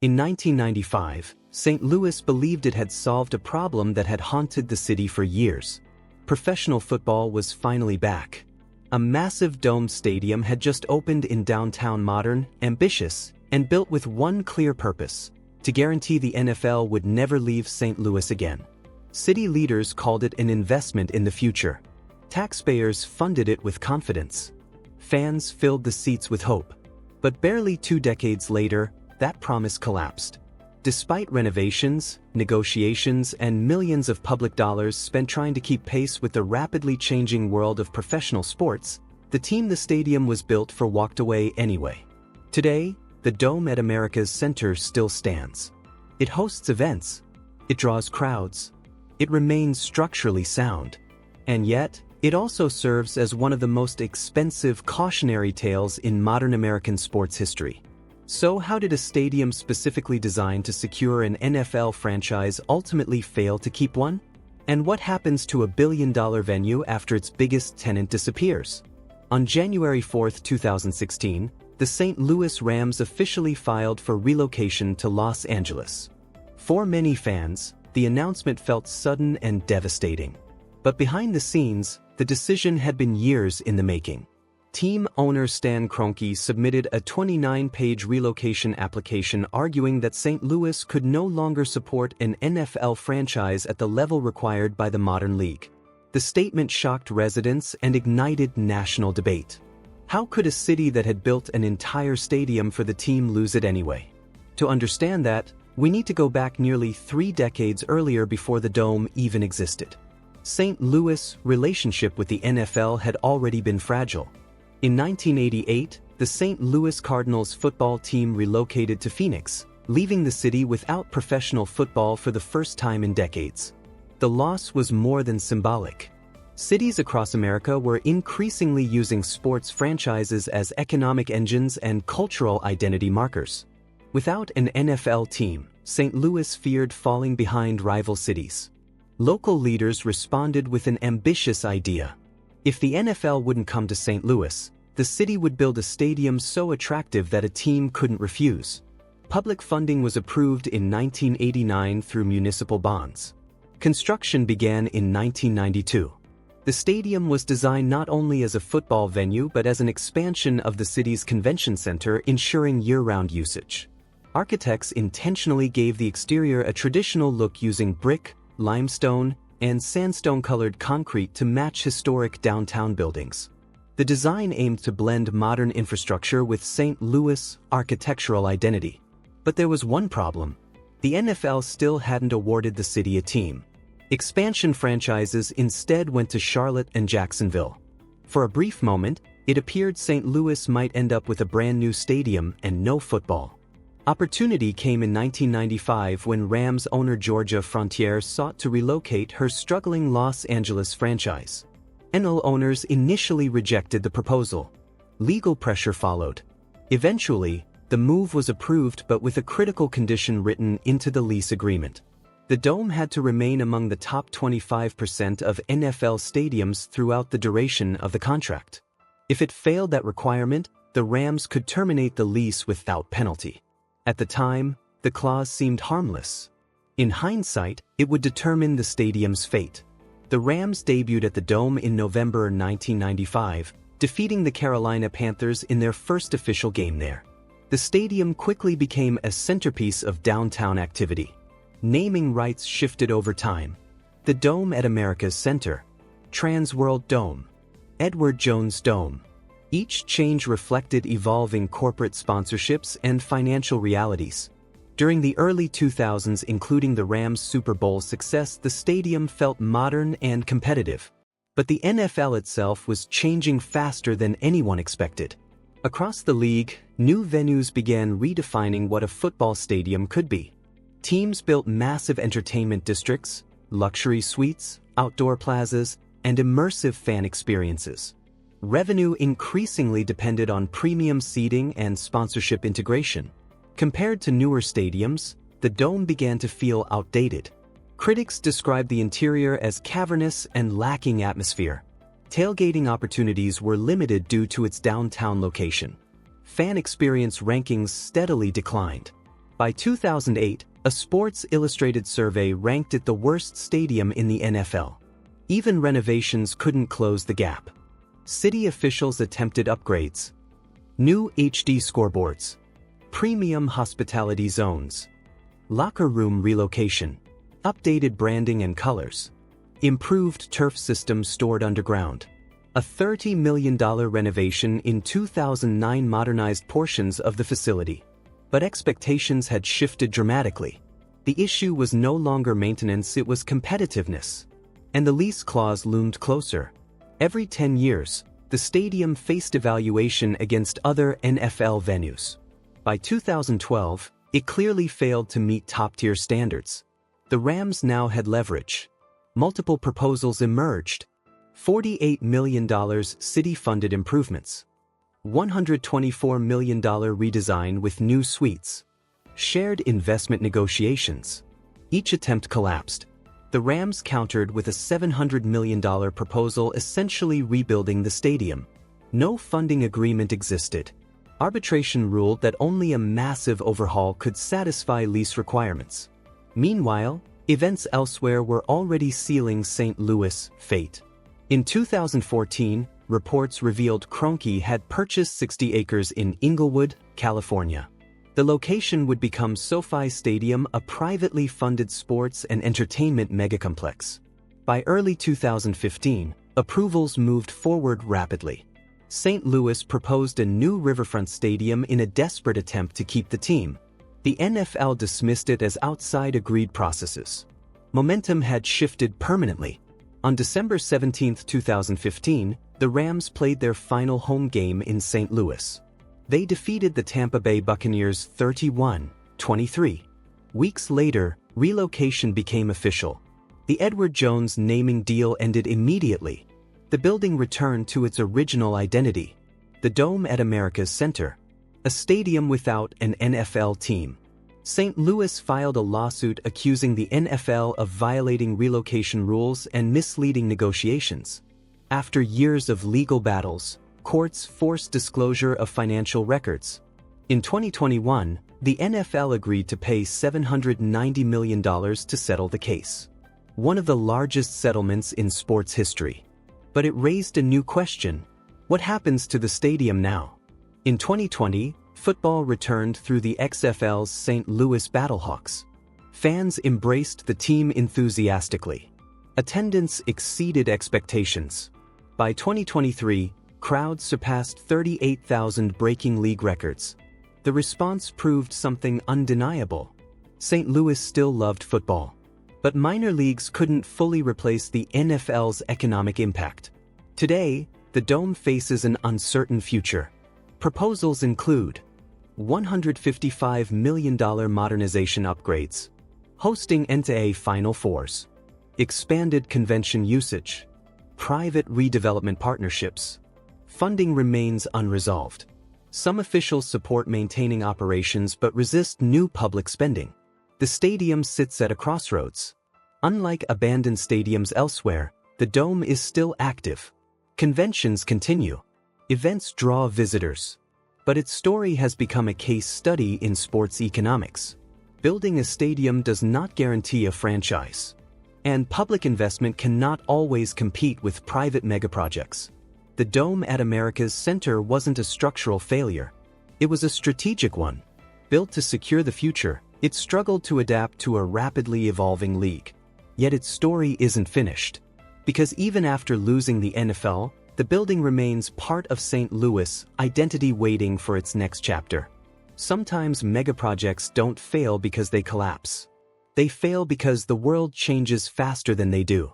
In 1995, St. Louis believed it had solved a problem that had haunted the city for years. Professional football was finally back. A massive domed stadium had just opened in downtown, modern, ambitious, and built with one clear purpose: to guarantee the NFL would never leave St. Louis again. City leaders called it an investment in the future. Taxpayers funded it with confidence. Fans filled the seats with hope. But barely 2 decades later, that promise collapsed. Despite renovations, negotiations, and millions of public dollars spent trying to keep pace with the rapidly changing world of professional sports, the team the stadium was built for walked away anyway. Today, the Dome at America's center still stands. It hosts events. It draws crowds. It remains structurally sound. And yet, it also serves as one of the most expensive cautionary tales in modern American sports history. So how did a stadium specifically designed to secure an NFL franchise ultimately fail to keep one? And what happens to a billion-dollar venue after its biggest tenant disappears? On January 4, 2016, the St. Louis Rams officially filed for relocation to Los Angeles. For many fans, the announcement felt sudden and devastating. But behind the scenes, the decision had been years in the making. Team owner Stan Kroenke submitted a 29-page relocation application arguing that St. Louis could no longer support an NFL franchise at the level required by the modern league. The statement shocked residents and ignited national debate. How could a city that had built an entire stadium for the team lose it anyway? To understand that, we need to go back nearly 3 decades earlier, before the Dome even existed. St. Louis' relationship with the NFL had already been fragile. In 1988, the St. Louis Cardinals football team relocated to Phoenix, leaving the city without professional football for the first time in decades. The loss was more than symbolic. Cities across America were increasingly using sports franchises as economic engines and cultural identity markers. Without an NFL team, St. Louis feared falling behind rival cities. Local leaders responded with an ambitious idea. If the NFL wouldn't come to St. Louis, the city would build a stadium so attractive that a team couldn't refuse. Public funding was approved in 1989 through municipal bonds. Construction began in 1992. The stadium was designed not only as a football venue but as an expansion of the city's convention center, ensuring year-round usage. Architects intentionally gave the exterior a traditional look, using brick, limestone, and sandstone-colored concrete to match historic downtown buildings. The design aimed to blend modern infrastructure with St. Louis' architectural identity. But there was one problem. The NFL still hadn't awarded the city a team. Expansion franchises instead went to Charlotte and Jacksonville. For a brief moment, it appeared St. Louis might end up with a brand new stadium and no football. Opportunity came in 1995 when Rams owner Georgia Frontier sought to relocate her struggling Los Angeles franchise. NFL owners initially rejected the proposal. Legal pressure followed. Eventually, the move was approved, but with a critical condition written into the lease agreement. The Dome had to remain among the top 25% of NFL stadiums throughout the duration of the contract. If it failed that requirement, the Rams could terminate the lease without penalty. At the time, the clause seemed harmless. In hindsight, it would determine the stadium's fate. The Rams debuted at the Dome in November 1995, defeating the Carolina Panthers in their first official game there. The stadium quickly became a centerpiece of downtown activity. Naming rights shifted over time. The Dome at America's center. Trans World Dome. Edward Jones Dome. Each change reflected evolving corporate sponsorships and financial realities. During the early 2000s, including the Rams' Super Bowl success, the stadium felt modern and competitive. But the NFL itself was changing faster than anyone expected. Across the league, new venues began redefining what a football stadium could be. Teams built massive entertainment districts, luxury suites, outdoor plazas, and immersive fan experiences. Revenue increasingly depended on premium seating and sponsorship integration. Compared to newer stadiums, the Dome began to feel outdated. Critics described the interior as cavernous and lacking atmosphere. Tailgating opportunities were limited due to its downtown location. Fan experience rankings steadily declined. By 2008, a Sports Illustrated survey ranked it the worst stadium in the NFL. Even Renovations couldn't close the gap. City officials attempted upgrades. New HD scoreboards. Premium hospitality zones. Locker room relocation. Updated branding and colors. Improved turf system stored underground. A $30 million renovation in 2009 modernized portions of the facility. But expectations had shifted dramatically. The issue was no longer maintenance, it was competitiveness. And the lease clause loomed closer. Every 10 years, the stadium faced evaluation against other NFL venues. By 2012, it clearly failed to meet top-tier standards. The Rams now had leverage. Multiple proposals emerged. $48 million city-funded improvements. $124 million redesign with new suites. Shared investment negotiations. Each attempt collapsed. The Rams countered with a $700 million proposal essentially rebuilding the stadium. No funding agreement existed. Arbitration ruled that only a massive overhaul could satisfy lease requirements. Meanwhile, events elsewhere were already sealing St. Louis' fate. In 2014, reports revealed Kroenke had purchased 60 acres in Inglewood, California. The location would become SoFi Stadium, a privately funded sports and entertainment megacomplex. By early 2015, approvals moved forward rapidly. St. Louis proposed a new riverfront stadium in a desperate attempt to keep the team. The NFL dismissed it as outside agreed processes. Momentum had shifted permanently. On December 17, 2015, the Rams played their final home game in St. Louis. They defeated the Tampa Bay Buccaneers 31-23. Weeks later, relocation became official. The Edward Jones naming deal ended immediately. The building returned to its original identity, the Dome at America's Center, a stadium without an NFL team. St. Louis filed a lawsuit accusing the NFL of violating relocation rules and misleading negotiations. After years of legal battles, courts forced disclosure of financial records. In 2021, the NFL agreed to pay $790 million to settle the case. One of the largest settlements in sports history. But it raised a new question. What happens to the stadium now? In 2020, football returned through the XFL's St. Louis Battlehawks. Fans embraced the team enthusiastically. Attendance exceeded expectations. By 2023, crowds surpassed 38,000, breaking league records. The response proved something undeniable. St. Louis still loved football. But minor leagues couldn't fully replace the NFL's economic impact. Today, the Dome faces an uncertain future. Proposals include $155 million modernization upgrades, hosting NCAA Final Fours, expanded convention usage, private redevelopment partnerships. Funding remains unresolved. Some officials support maintaining operations but resist new public spending. The stadium sits at a crossroads. Unlike abandoned stadiums elsewhere, the Dome is still active. Conventions continue. Events draw visitors. But its story has become a case study in sports economics. Building a stadium does not guarantee a franchise. And public investment cannot always compete with private megaprojects. The Dome at America's Center wasn't a structural failure. It was a strategic one. Built to secure the future, it struggled to adapt to a rapidly evolving league. Yet its story isn't finished. Because even after losing the NFL, the building remains part of St. Louis' identity, waiting for its next chapter. Sometimes megaprojects don't fail because they collapse. They fail because the world changes faster than they do.